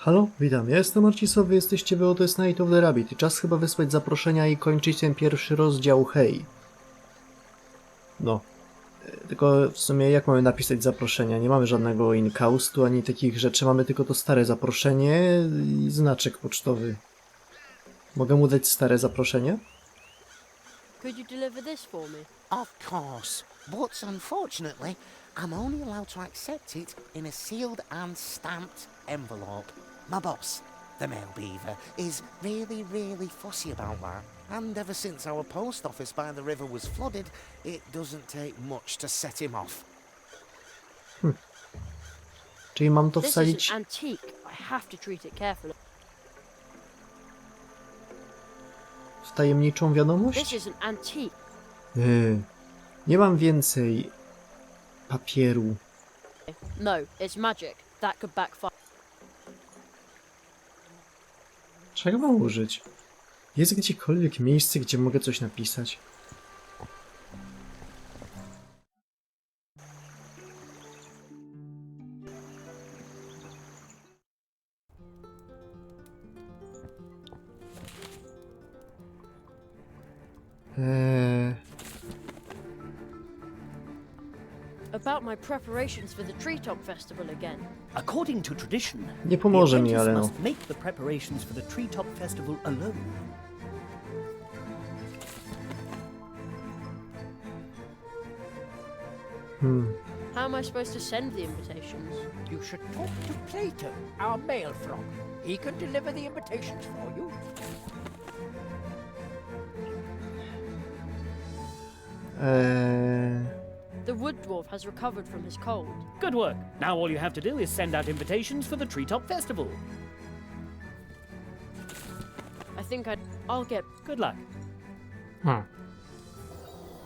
Halo, witam, ja jestem Marcisław, wy jesteście wy, to jest Night of the Rabbit i czas chyba wysłać zaproszenia i kończyć ten pierwszy rozdział, hej. No, tylko w sumie jak mamy napisać zaproszenia? Nie mamy żadnego incaustu ani takich rzeczy, mamy tylko to stare zaproszenie i znaczek pocztowy. Mogę mu dać stare zaproszenie? Could you deliver this for me? Of course, but unfortunately, I'm only allowed to accept it in a sealed and stamped envelope. My boss, the male beaver, is really fussy about that. And ever since our post office by the river was flooded, it doesn't take much to set him off. Czyli mam to This is wsadzić... an antique. I have to treat it carefully. w tajemniczą wiadomość? This is an antique. Nie mam więcej papieru. No, it's magic. That could backfire. Czego mam użyć? Jest gdziekolwiek miejsce, gdzie mogę coś napisać? About my preparations for the Treetop Festival again. According to tradition, Nie pomoże the mi, apprentice ale no. must make the preparations for the Treetop Festival alone. How am I supposed to send the invitations? You should talk to Plato, our male frog. He can deliver the invitations for you. The wood dwarf has recovered from his cold. Good work. Now all you have to do is send out invitations for the Treetop Festival. I think I'll get... Good luck.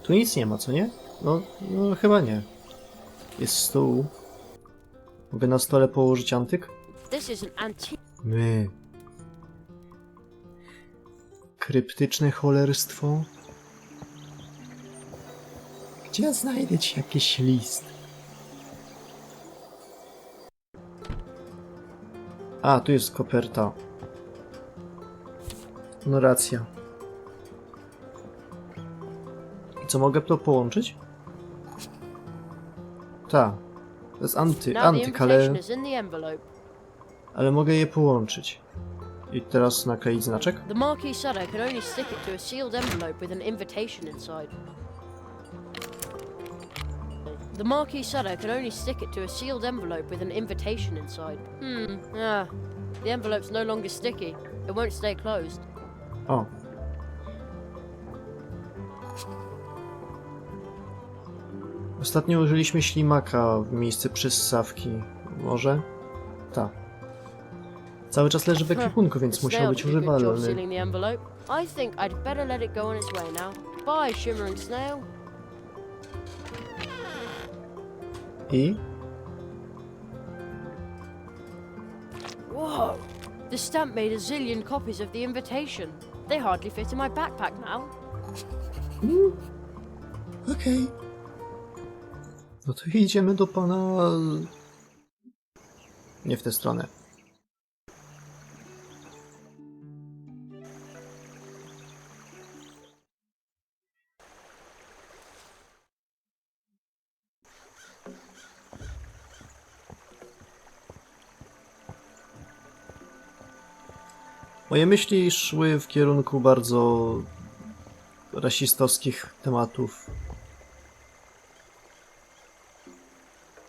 Tu nic nie ma, co nie? No chyba nie. Jest stół. Mogę na stole położyć antyk? This is an antique. Kryptyczne cholerstwo. Gdzie ja znajdę ci jakiś list? A, tu jest koperta. No racja. I co, mogę to połączyć? Tak. To jest Now the antyk, invitation is in the envelope. ale mogę je połączyć. I teraz nakleić znaczek? The marquee setter can only stick it to a sealed envelope with an invitation inside. The marquee setter can only stick it to a sealed envelope with an invitation inside. The envelope's no longer sticky. It won't stay closed. O. Ostatnio użyliśmy ślimaka w miejsce przyssawki. Może? Tak. Cały czas leży w ekwipunku, więc The musiał snail być did a good job używalny. sealing the envelope. I think I'd better let it go on its way now. Bye, shimmering snail. I? Whoa! The stamp made a zillion copies of the invitation. They hardly fit in my backpack now. Okej. No to idziemy do pana... Nie w tę stronę. Moje myśli szły w kierunku bardzo rasistowskich tematów.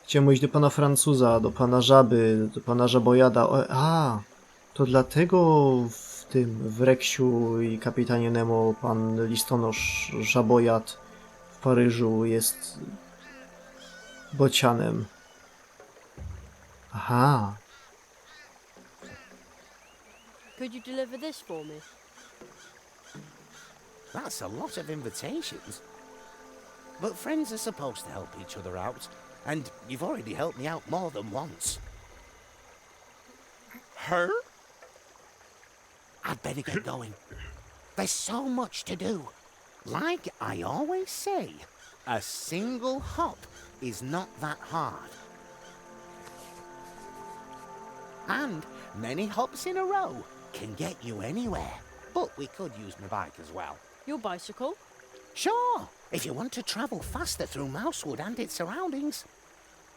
Chciałem iść do pana Francuza, do pana Żaby, do pana Żabojada. To dlatego w Reksiu i Kapitanie Nemo pan listonosz Żabojad w Paryżu jest bocianem. Aha. Could you deliver this for me? That's a lot of invitations. But friends are supposed to help each other out, and you've already helped me out more than once. Her? I'd better get going. There's so much to do. Like I always say, a single hop is not that hard. And many hops in a row can get you anywhere. But we could use my bike as well. Your bicycle? Sure, if you want to travel faster through Mousewood and its surroundings.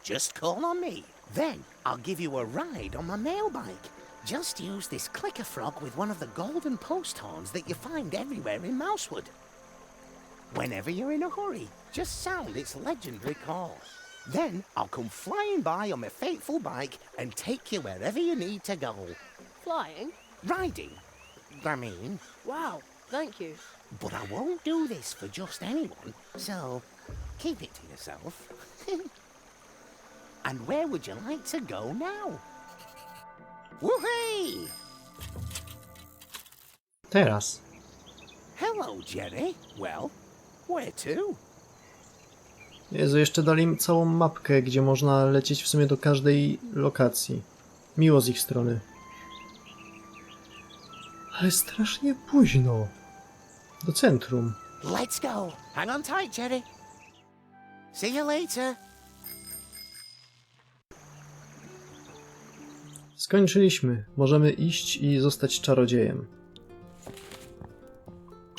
Just call on me. Then I'll give you a ride on my mail bike. Just use this clicker frog with one of the golden post horns that you find everywhere in Mousewood. Whenever you're in a hurry, just sound its legendary call. Then I'll come flying by on my fateful bike and take you wherever you need to go. Flying? Riding, I mean. Wow, thank you. But I won't do this for just anyone, so keep it to yourself. And where would you like to go now? Woohoo! Teraz. Hello, Jerry. Well, where to? Jezu, jeszcze dali im całą mapkę, gdzie można lecieć w sumie do każdej lokacji. Miło z ich strony. Ale strasznie późno. Do centrum. Let's go. Hang on tight, Jerry. See you later. Skończyliśmy. Możemy iść i zostać czarodziejem.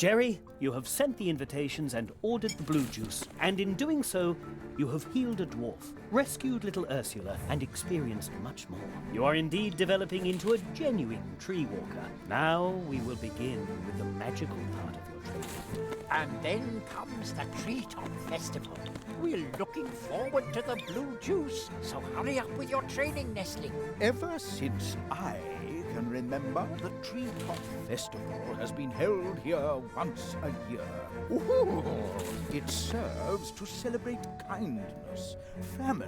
Jerry, you have sent the invitations and ordered the blue juice, and in doing so, you have healed a dwarf, rescued little Ursula, and experienced much more. You are indeed developing into a genuine tree walker. Now we will begin with the magical part of your training. And then comes the Treetop Festival. We're looking forward to the blue juice, so hurry up with your training, Nestling. Ever since I can remember, the Treetop Festival has been held here once a year. Ooh, it serves to celebrate kindness, family,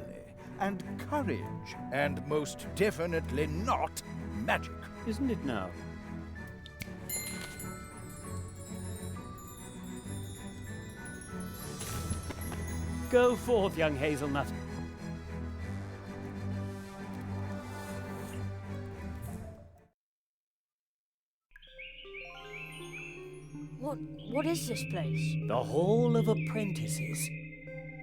and courage, and most definitely not magic. Isn't it now? Go forth, young hazelnut. What is this place? The Hall of Apprentices.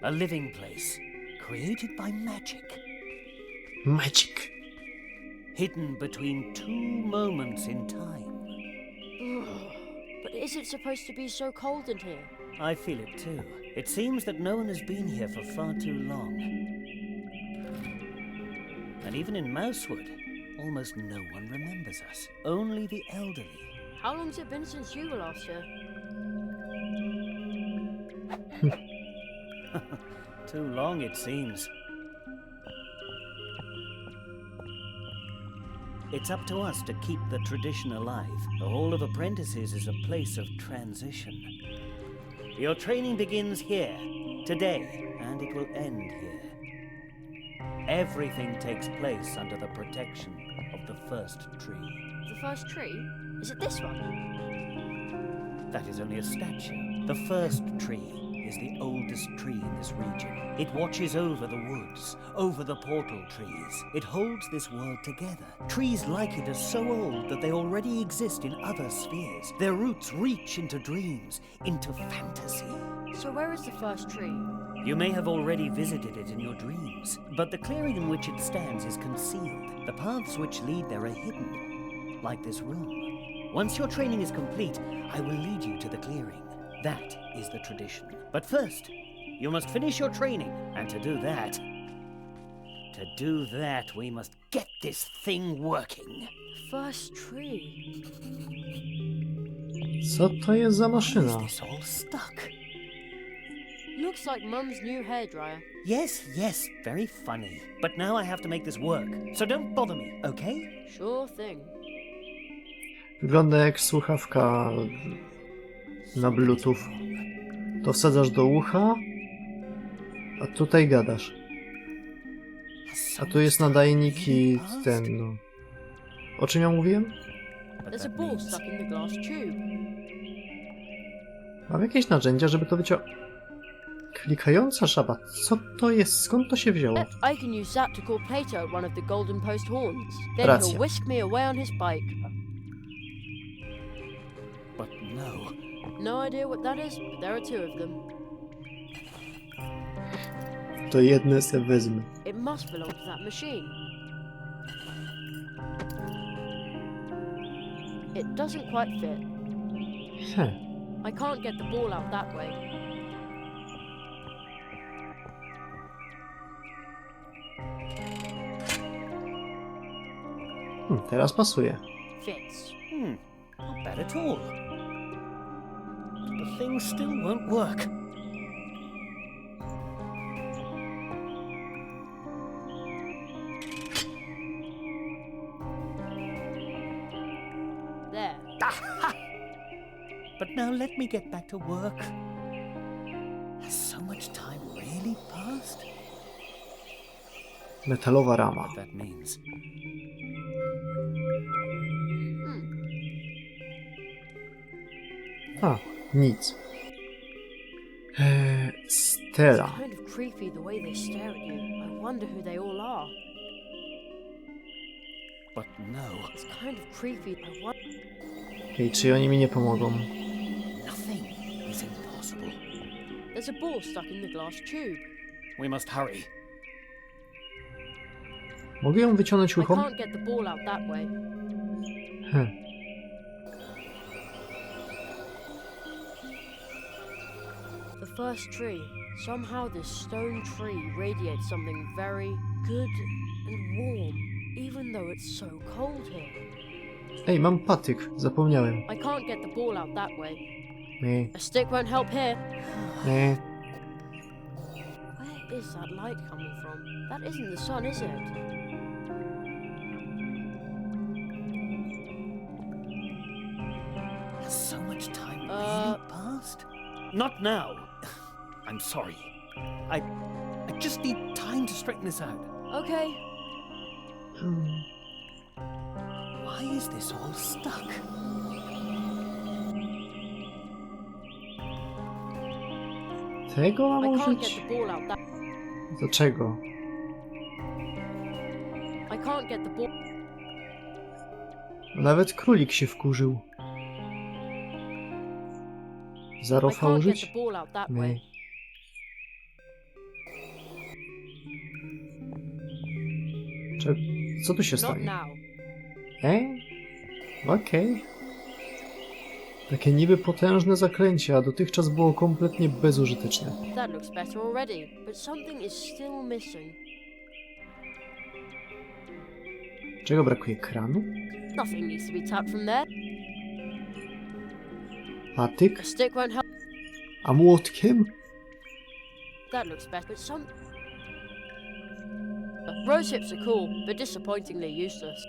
A living place, created by magic. Magic. Hidden between two moments in time. But is it supposed to be so cold in here? I feel it too. It seems that no one has been here for far too long. And even in Mousewood, almost no one remembers us. Only the elderly. How long's it been since you were last here? Too long, it seems. It's up to us to keep the tradition alive. The Hall of Apprentices is a place of transition. Your training begins here, today, and it will end here. Everything takes place under the protection of the first tree. The first tree? Is it this one? That is only a statue. The first tree is the oldest tree in this region. It watches over the woods, over the portal trees. It holds this world together. Trees like it are so old that they already exist in other spheres. Their roots reach into dreams, into fantasy. So where is the first tree? You may have already visited it in your dreams, but the clearing in which it stands is concealed. The paths which lead there are hidden, like this room. Once your training is complete, I will lead you to the clearing. That is the tradition. But first, you must finish your training, and to do that, we must get this thing working. First tree. Co to jest za Is maszyna? this all stuck? Looks like Mum's new hairdryer. Yes, very funny. But now I have to make this work, so don't bother me, okay? Sure thing. Wygląda jak słuchawka na Bluetooth. To wsadzasz do ucha, a tutaj gadasz. A tu jest nadajnik i ten, no. O czym ja mówiłem? There's a ball stuck in the glass tube. Mam jakieś narzędzia, żeby to wyciągnąć. Klikająca żaba. Co to jest? Skąd to się wzięło? I can use that to call Plato at one of the golden post horns. Then Racja. he'll whisk me away on his bike. But no. No idea what that is, but there are two of them. To jedne se wezmę. It must belong to that machine. It doesn't quite fit. I can't get the ball out that way. Teraz pasuje. Fits. Not bad at all. But the thing still won't work. There. But now let me get back to work. Has so much time really passed? Metalowa rama. What that means. A, nic. Stella. It's kind of creepy the way they stare at you. I wonder who they all are. But no, It's kind of creepy. I wonder. Okej, czy oni mi nie pomogą? nothing is impossible. There's a ball stuck in the glass tube. We must hurry. Mogę ją wyciągnąć I łychą? can't get the ball out that way. The first tree. Somehow this stone tree radiates something very good and warm, even though it's so cold here. Ej, mam patyk. Zapomniałem. I can't get the ball out that way. Nie, A stick won't help here. nie. Where is that light coming from? That isn't the sun, is it? Has so much time really passed? Not now. I'm sorry. I just need time to straighten this out. Okay. Why is this all stuck? Tego mam I can't użyć? get the ball out that. Do czego? I can't get the ball. Nawet królik się wkurzył. I Zarofa can't get użyć? the ball out that Nie. way. Co tu się Not stanie? now. Okej. Takie niby potężne zaklęcie, a dotychczas było kompletnie bezużyteczne. That looks better already, but something is still missing. Czego brakuje? Kranu? Nothing needs to be tapped from there. Patyk? A stick won't help. A młotkiem? That looks better, but some. Rose hips are cool, but disappointingly useless.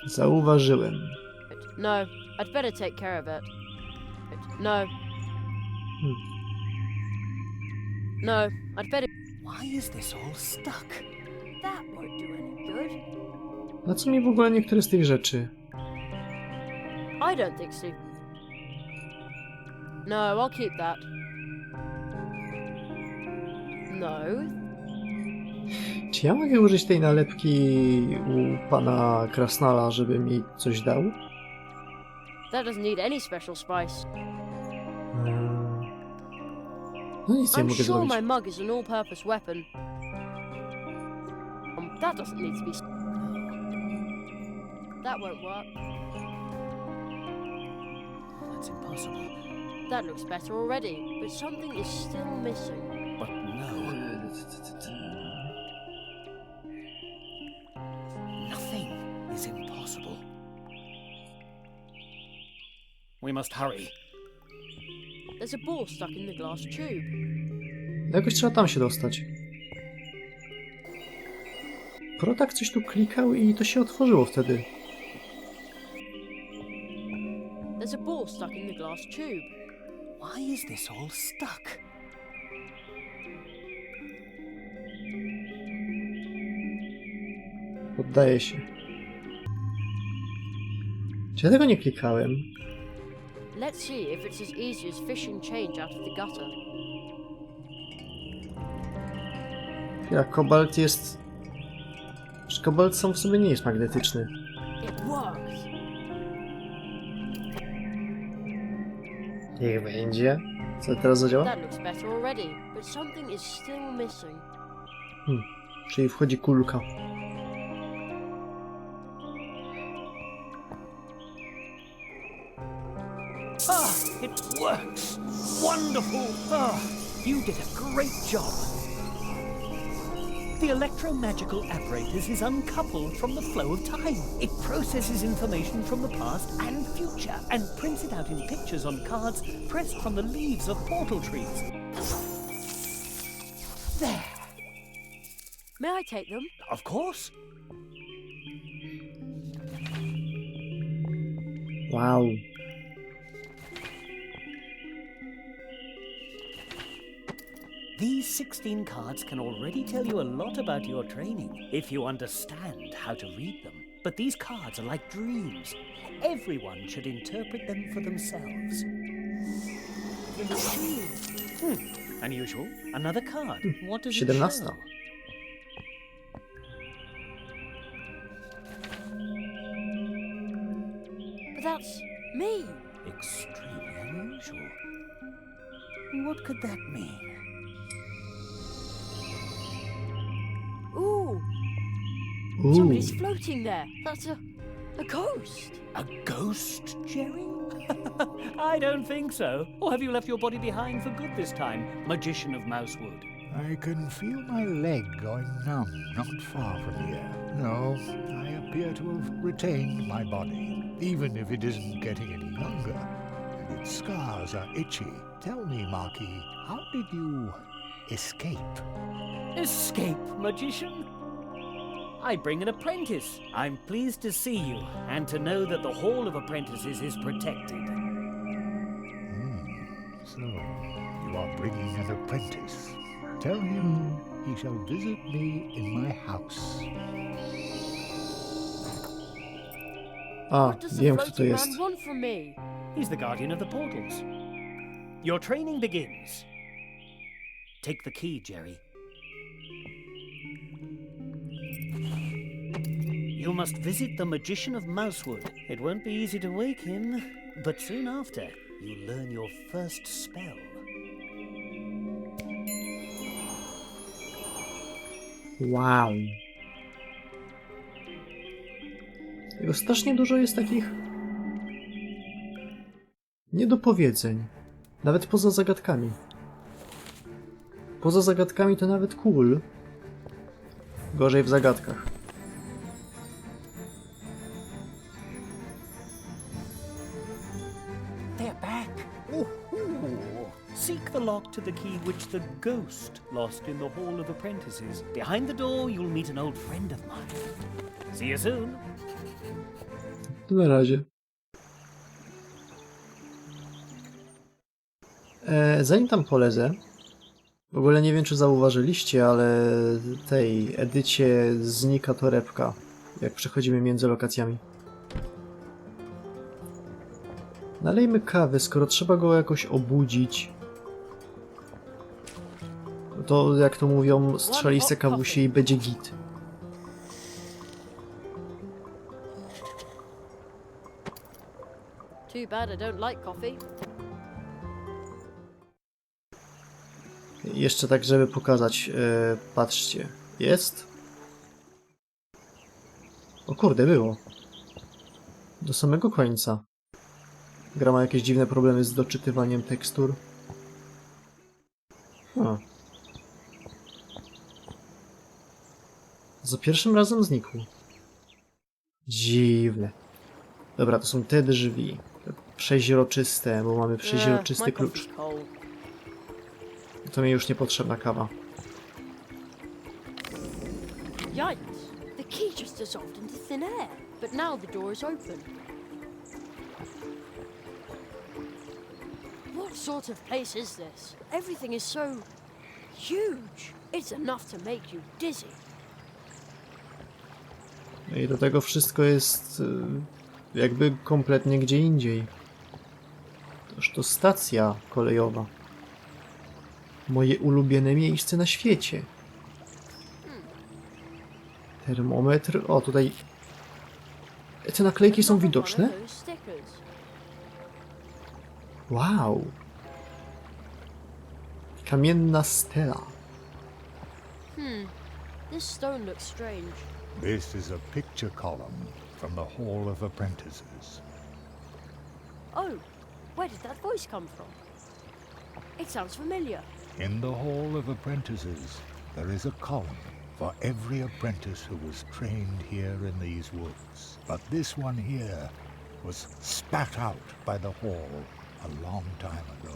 Zauważyłem. No, I'd better take care of it. No. No, I'd better. Why is this all stuck? That won't do any good. Na co mi w ogóle niektóre z tych rzeczy? I don't think so. No, I'll keep that. No. Czy ja mogę użyć tej nalepki u pana Krasnala, żeby mi coś dał? That doesn't need any special spice. No nic nie I'm mogę sure zrobić. my mug is an all-purpose weapon. That doesn't need to be. That won't work. That's impossible. That looks better already, but something is still missing. But no, nothing is impossible. We must hurry. There's a ball stuck in the glass tube. Jakoś trzeba tam się dostać. Protak coś tu klikał i to się otworzyło wtedy. There's a ball stuck in the glass tube. Why is this all stuck? Poddaję się. Czy ja tego nie klikałem? Let's see if it's as easy as fishing change out of the gutter. Jak kobalt jest... Że kobalt sam w sobie nie jest magnetyczny. It works. Niech będzie. Co teraz zadziała? That looks better already, but something is still missing. Czyli wchodzi kulka. Ah, it works! Wonderful! Ah, you did a great job. The electromagical apparatus is uncoupled from the flow of time. It processes information from the past and future and prints it out in pictures on cards pressed from the leaves of portal trees. There. May I take them? Of course. Wow. These 16 cards can already tell you a lot about your training, if you understand how to read them. But these cards are like dreams. Everyone should interpret them for themselves. Unusual. Another card. What does it 17. show? But that's me. Extremely unusual. What could that mean? Ooh, Ooh. somebody's floating there. That's a ghost. A ghost, Jerry? I don't think so. Or have you left your body behind for good this time, magician of Mousewood? I can feel my leg going numb not far from here. No, I appear to have retained my body, even if it isn't getting any younger, and its scars are itchy. Tell me, Marquis, how did you escape? Escape, magician? I bring an apprentice. I'm pleased to see you, and to know that the Hall of Apprentices is protected. So, you are bringing an apprentice. Tell him he shall visit me in my house. A, What does the wiem kto to floating jest. man want from me? He's the guardian of the portals. Your training begins. Take the key, Jerry. You must visit the magician of Mousewood. It won't be easy to wake him, but soon after, you'll learn your first spell. Wow. Jego strasznie dużo jest takich niedopowiedzeń. Nawet poza zagadkami. Poza zagadkami to nawet cool. Gorzej w zagadkach. They're back. Seek the lock to the key which the ghost lost in the Hall of Apprentices. Behind the door, you'll meet an old friend of mine. See you soon. To na razie. Zanim tam polezę, w ogóle nie wiem czy zauważyliście, ale tej edycie znika torebka, jak przechodzimy między lokacjami. Nalejmy kawy, skoro trzeba go jakoś obudzić. To jak to mówią, strzeli se kawusie i będzie git. Too bad I don't like coffee. Jeszcze tak, żeby pokazać. Patrzcie. Jest? O kurde, było. Do samego końca. Gra ma jakieś dziwne problemy z doczytywaniem tekstur. Za pierwszym razem znikł. Dziwne. Dobra, to są te drzwi. Przeźroczyste, bo mamy przeźroczysty my klucz. coffee's cold. To mi już niepotrzebna kawa. Yikes! The key just dissolved into thin air. But now the door is open. What sort of place is this? Everything is so huge. It's enough to make you dizzy. No i do tego wszystko jest jakby kompletnie gdzie indziej. Toż to stacja kolejowa. Moje ulubione miejsce na świecie. Termometr. O, tutaj... Te naklejki są Another one widoczne? of those stickers. Wow. Kamienna stela. This stone looks strange. This is a picture column from the Hall of Apprentices. Oh, Where did that voice come from? It sounds familiar. In the Hall of Apprentices, there is a column for every apprentice who was trained here in these woods. But this one here was spat out by the hall a long time ago.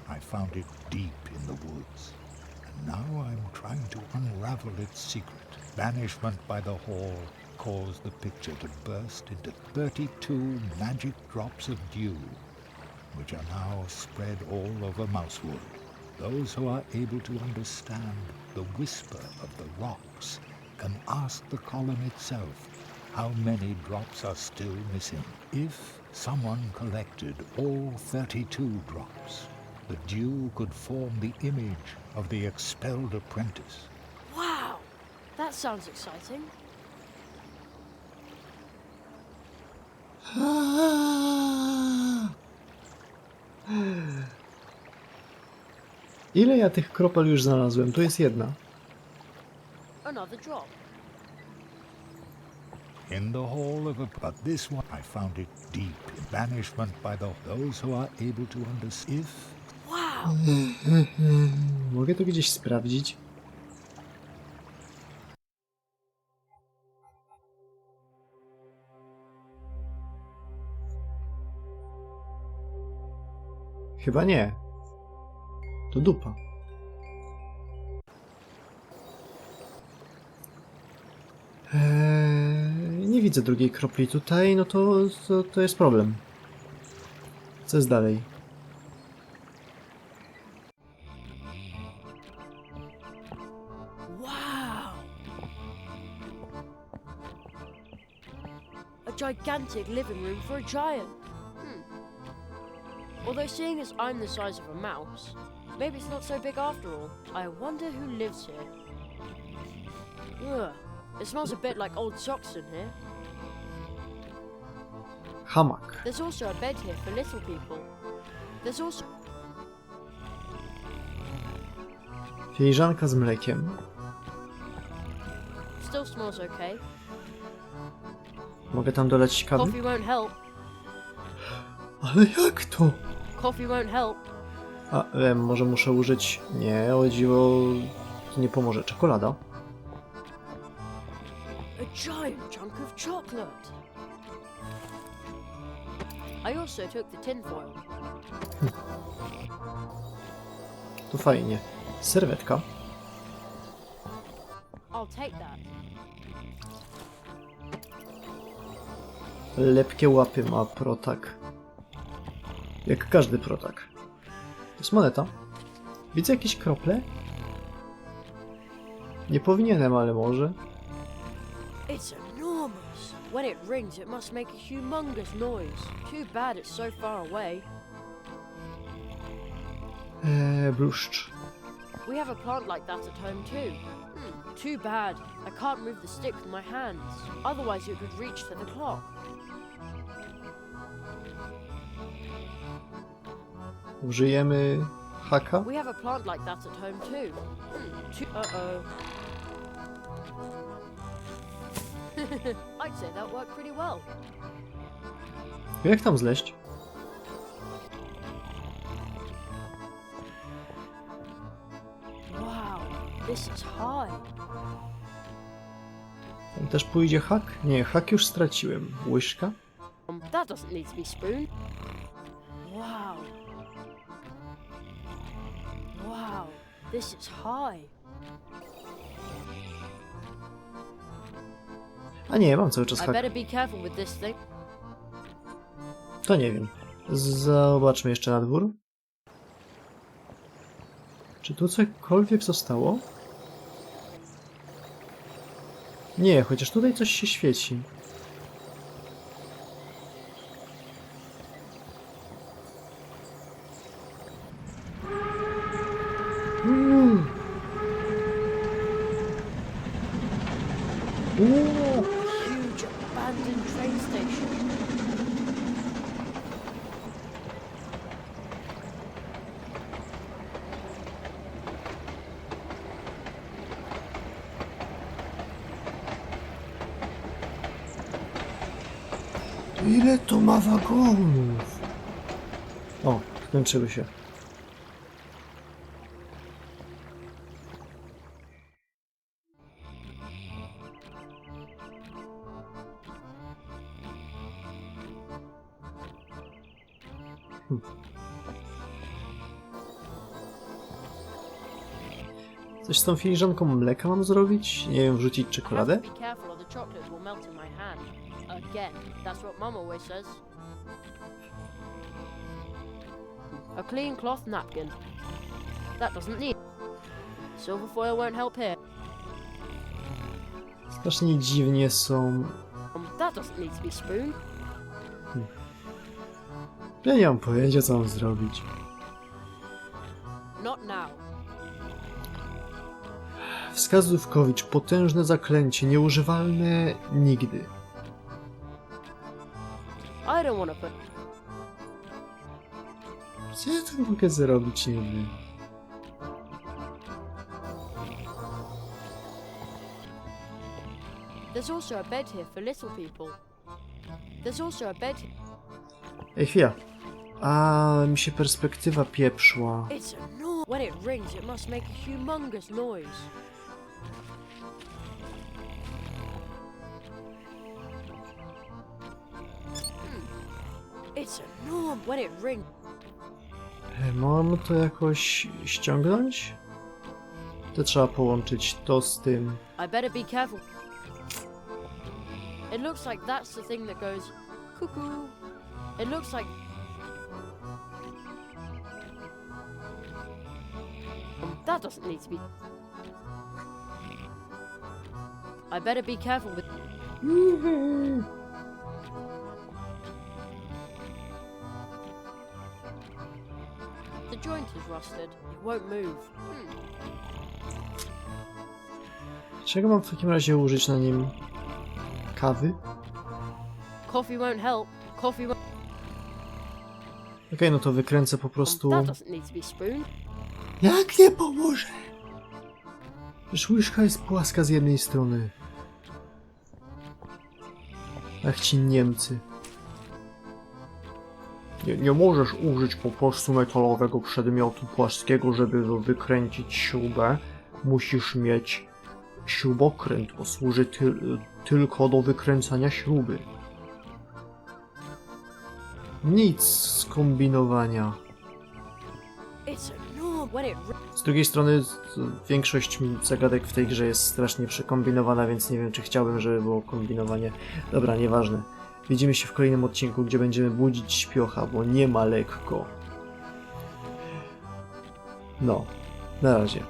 I found it deep in the woods, and now I'm trying to unravel its secret. Banishment by the hall caused the picture to burst into 32 magic drops of dew, which are now spread all over Mousewood. Those who are able to understand the whisper of the rocks can ask the column itself how many drops are still missing. If someone collected all 32 drops, the dew could form the image of the expelled apprentice. Wow! That sounds exciting. Ile ja tych kropel już znalazłem? Tu jest jedna. Another drop. In the hall of but this one I found it deep in banishment by those who are able to understand. If Wow! Mogę to gdzieś sprawdzić? Chyba nie. To dupa. Nie widzę drugiej kropli tutaj, no to jest problem. Co jest dalej? Wow! A gigantic living room for a giant. Although seeing as I'm the size of a mouse, maybe it's not so big after all. I wonder who lives here. Ugh, it smells a bit like old socks in here. Hamak. There's also a bed here for little people. There's also... Filiżanka z mlekiem. Still smells okay. Mogę tam dolać kawy? Coffee won't help. Ale jak to? Coffee won't help. A, może muszę użyć... Nie, o dziwo... To nie pomoże. Czekolada. A giant chunk of chocolate. I also took the tinfoil. To fajnie. Serwetka. I'll take that. Lepkie łapy ma protak. Jak każdy protak. To jest moneta. Widzę jakieś krople? Nie powinienem, ale może. It's enormous. When it rings, it must make a humongous noise. Too bad it's so far away. Bluszcz. We have a plant like that at home too. Too bad. I can't move the stick with my hands. Otherwise it would reach for the clock. Użyjemy haka. We have a plant like that at home too. Uh-oh. I'd say that worked pretty well. Jak tam zleść? Wow, this is high. Tam też pójdzie hak? Nie, hak już straciłem. Łyżka? That doesn't need to be spoon. Wow. Wow, this is high. A nie, mam cały czas I hak. better be careful with this thing. To nie wiem. Zobaczmy jeszcze na dwór. Czy tu cokolwiek zostało? Nie, chociaż tutaj coś się świeci. Huge abandoned train station. Ile to ma wagonów? O, skończyły się. Coś z tą filiżanką mleka mam zrobić? Nie wiem, wrzucić I have czekoladę? to be careful or the chocolate will melt in my hand. Again, that's what Mum always says. A clean cloth napkin. That doesn't need. Silver foil won't help here. Strasznie dziwnie są. That doesn't need to be spoon. Ja nie mam pojęcia, co mam zrobić. Not now. Wskazówkowicz, potężne zaklęcie, nieużywalne nigdy. I don't want to put. Co ja tu mogę zrobić niby? There's also a bed here for little people. There's also a bed here. Ej, chwila. A mi się perspektywa pieprzła. It's a noise. When it rings, it must make a humongous noise. It's a norm when it rings. Mam to jakoś ściągnąć? To trzeba połączyć to z tym. I better be careful. It looks like that's the thing that goes cuckoo. It looks like. That doesn't need to be. I better be careful with. The joint is rusted. It won't move. Czego mam w takim razie użyć na nim? Kawy? Coffee won't help. Coffee won't. Okej, no to wykręcę po prostu. That doesn't need to be spoon. Jak nie pomoże? Przecież łyżka jest płaska z jednej strony. Ach ci Niemcy. Nie możesz użyć po prostu metalowego przedmiotu płaskiego, żeby wykręcić śrubę. Musisz mieć śrubokręt, bo służy tylko do wykręcania śruby. Nic z kombinowania. It's a norm when it. Z drugiej strony większość zagadek w tej grze jest strasznie przekombinowana, więc nie wiem, czy chciałbym, żeby było kombinowanie. Dobra, nieważne. Widzimy się w kolejnym odcinku, gdzie będziemy budzić śpiocha, bo nie ma lekko. No, na razie.